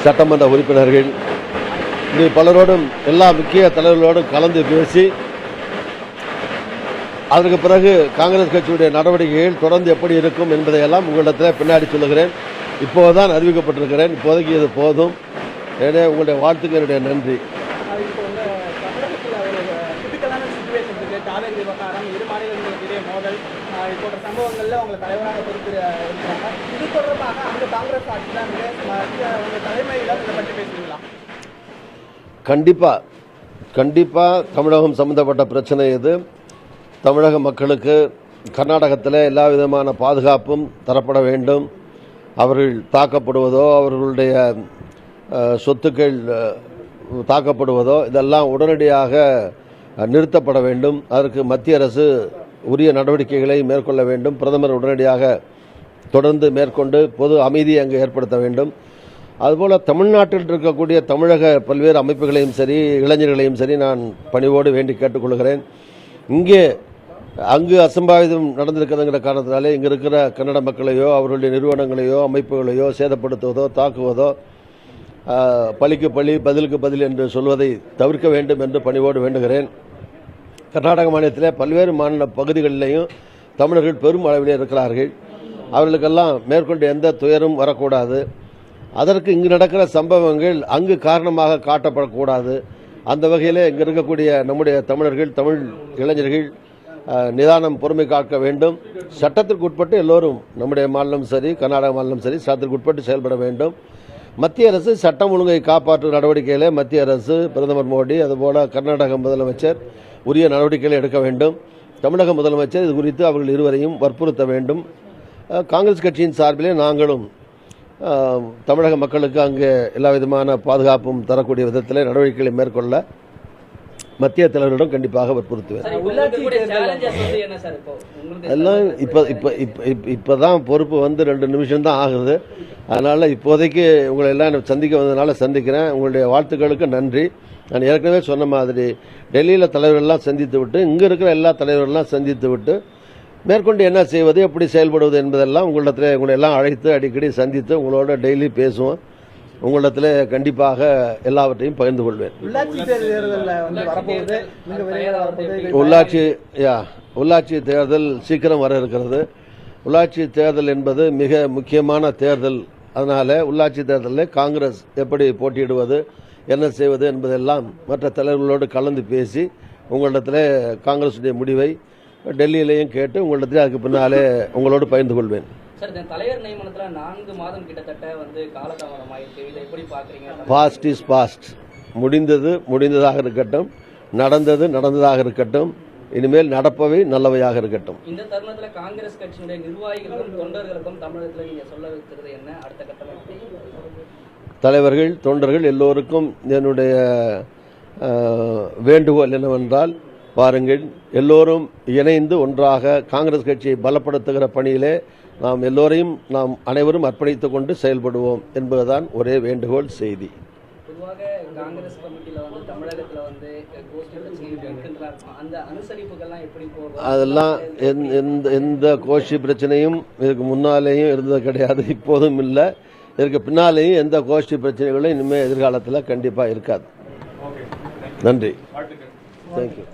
சட்டமன்ற உறுப்பினர்கள் பலரோடும் எல்லா முக்கிய தலைவர்களோடும் கலந்து பேசி அதற்கு பிறகு காங்கிரஸ் கட்சியுடைய நடவடிக்கைகள் தொடர்ந்து எப்படி இருக்கும் என்பதையெல்லாம் உங்களிடத்தில் பின்னாடி சொல்லுகிறேன். இப்போதுதான் அறிவிக்கப்பட்டிருக்கிறேன். இப்போதைக்கு இது போதும். எனவே உங்களுடைய வாழ்த்துக்கு என்னுடைய நன்றி. கண்டிப்பா தமிழகம் சம்பந்தப்பட்ட பிரச்சனை இது. தமிழக மக்களுக்கு கர்நாடகத்தில் எல்லா விதமான பாதுகாப்பும் தரப்பட வேண்டும். அவர்கள் தாக்கப்படுவதோ அவர்களுடைய சொத்துக்கள் தாக்கப்படுவதோ இதெல்லாம் உடனடியாக நிறுத்தப்பட வேண்டும். அதற்கு மத்திய அரசு உரிய நடவடிக்கைகளை மேற்கொள்ள வேண்டும். பிரதமர் உடனடியாக தொடர்ந்து மேற்கொண்டு பொது அமைதியை அங்கு ஏற்படுத்த வேண்டும். அதுபோல் தமிழ்நாட்டில் இருக்கக்கூடிய தமிழக பல்வேறு அமைப்புகளையும் சரி இளைஞர்களையும் சரி நான் பணிவோடு வேண்டி கேட்டுக்கொள்கிறேன். அங்கு அசம்பாவிதம் நடந்திருக்கிறதுங்கிற காரணத்தினாலே இங்கே இருக்கிற கன்னட மக்களையோ அவர்களுடைய நிறுவனங்களையோ அமைப்புகளையோ சேதப்படுத்துவதோ தாக்குவதோ பழிக்கு பழி பதிலுக்கு பதில் என்று சொல்வதை தவிர்க்க வேண்டும் என்று பணிவோடு வேண்டுகிறேன். கர்நாடக மாநிலத்தில் பல்வேறு மாநில பகுதிகளிலேயும் தமிழர்கள் பெரும் அளவிலே இருக்கிறார்கள். அவர்களுக்கெல்லாம் மேற்கொண்டு எந்த துயரும் வரக்கூடாது. அதற்கு இங்கு நடக்கிற சம்பவங்கள் அங்கு காரணமாக காட்டப்படக்கூடாது. அந்த வகையில் இங்கு இருக்கக்கூடிய நம்முடைய தமிழர்கள் தமிழ் இளைஞர்கள் நிதானம் பொறுமை காக்க வேண்டும். சட்டத்திற்கு உட்பட்டு எல்லோரும் நம்முடைய மாநிலம் சரி கர்நாடக மாநிலம் சரி சட்டத்திற்கு உட்பட்டு செயல்பட வேண்டும். மத்திய அரசு சட்டம் ஒழுங்கை காப்பாற்றும் நடவடிக்கைகளை மத்திய அரசு பிரதமர் மோடி அதுபோல கர்நாடக முதலமைச்சர் உரிய நடவடிக்கைகளை எடுக்க வேண்டும். தமிழக முதலமைச்சர் இது குறித்து அவர்கள் இருவரையும் வற்புறுத்த வேண்டும். காங்கிரஸ் கட்சியின் சார்பிலே நாங்களும் தமிழக மக்களுக்கு அங்கே எல்லா விதமான பாதுகாப்பும் தரக்கூடிய விதத்தில் நடவடிக்கைகளை மேற்கொள்ள மத்திய தலைவரிடம் கண்டிப்பாக வற்புறுத்துவேன். எல்லாம் இப்பதான் பொறுப்பு வந்து 2 நிமிஷம் தான் ஆகுது. அதனால இப்போதைக்கு உங்களை எல்லாம் சந்திக்க வந்ததுனால சந்திக்கிறேன். உங்களுடைய வாழ்த்துக்களுக்கு நன்றி. நான் ஏற்கனவே சொன்ன மாதிரி டெல்லியில் தலைவர்கள்லாம் சந்தித்து விட்டு இங்கே இருக்கிற எல்லா தலைவர்கள்லாம் சந்தித்து விட்டு மேற்கொண்டு என்ன செய்வது எப்படி செயல்படுவது என்பதெல்லாம் உங்களிடத்தில் உங்களை எல்லாம் அழைத்து அடிக்கடி சந்தித்து உங்களோட டெய்லி பேசுவோம். உங்களிடத்தில் கண்டிப்பாக எல்லாவற்றையும் பகிர்ந்து கொள்வேன். உள்ளாட்சி தேர்தல் சீக்கிரம் வர இருக்கிறது. உள்ளாட்சி தேர்தல் என்பது மிக முக்கியமான தேர்தல். அதனால உள்ளாட்சி தேர்தலில் காங்கிரஸ் எப்படி போட்டியிடுவது என்ன செய்வது என்பதெல்லாம் மற்ற தலைவர்களோடு கலந்து பேசி உங்களிடத்தில் காங்கிரசுடைய முடிவை டெல்லியிலையும் கேட்டு உங்களிடத்தில் அதுக்கு பின்னாலே உங்களோடு பகிர்ந்து கொள்வேன். தலைவர் நியமனத்துல 4 மாதம் கிட்டத்தட்ட காலதாமதமாயிருக்கு. இதை எப்படி பாக்குறீங்க? Past is past. முடிந்ததாக இருக்கட்டும், நடந்ததாக இருக்கட்டும், இனிமேல் நடப்பவை நல்லவையாக இருக்கட்டும். இந்த தருணத்துல காங்கிரஸ் கட்சியினுடைய நிர்வாகிகளுக்கும் தொண்டர்களுக்கும் தமிழகத்தில் நீங்க சொல்ல வைக்கிறது என்ன? அடுத்த கட்டமைப்பு தலைவர்கள் தொண்டர்கள் எல்லோருக்கும் என்னுடைய வேண்டுகோள் என்னவென்றால் பாருங்கள், எல்லோரும் இணைந்து ஒன்றாக காங்கிரஸ் கட்சியை பலப்படுத்துகிற பணியிலே நாம் எல்லோரையும் நாம் அனைவரும் அர்ப்பணித்துக் கொண்டு செயல்படுவோம் என்பதுதான் ஒரே வேண்டுகோள் செய்தி. பொதுவாக காங்கிரஸ் கமிட்டியில தமிழகத்துல அந்த அனுசரிப்புகள்லாம் எப்படி போகும்? அதெல்லாம் எந்த கோஷ்டி பிரச்சனையும் இதுக்கு முன்னாலேயும் இருந்தது கிடையாது, இப்போதும் இல்லை. இதற்கு பின்னாலேயும் எந்த கோஷ்டி பிரச்சனைகளும் இனிமேல் எதிர்காலத்தில் கண்டிப்பாக இருக்காது. நன்றி. தேங்க்யூ.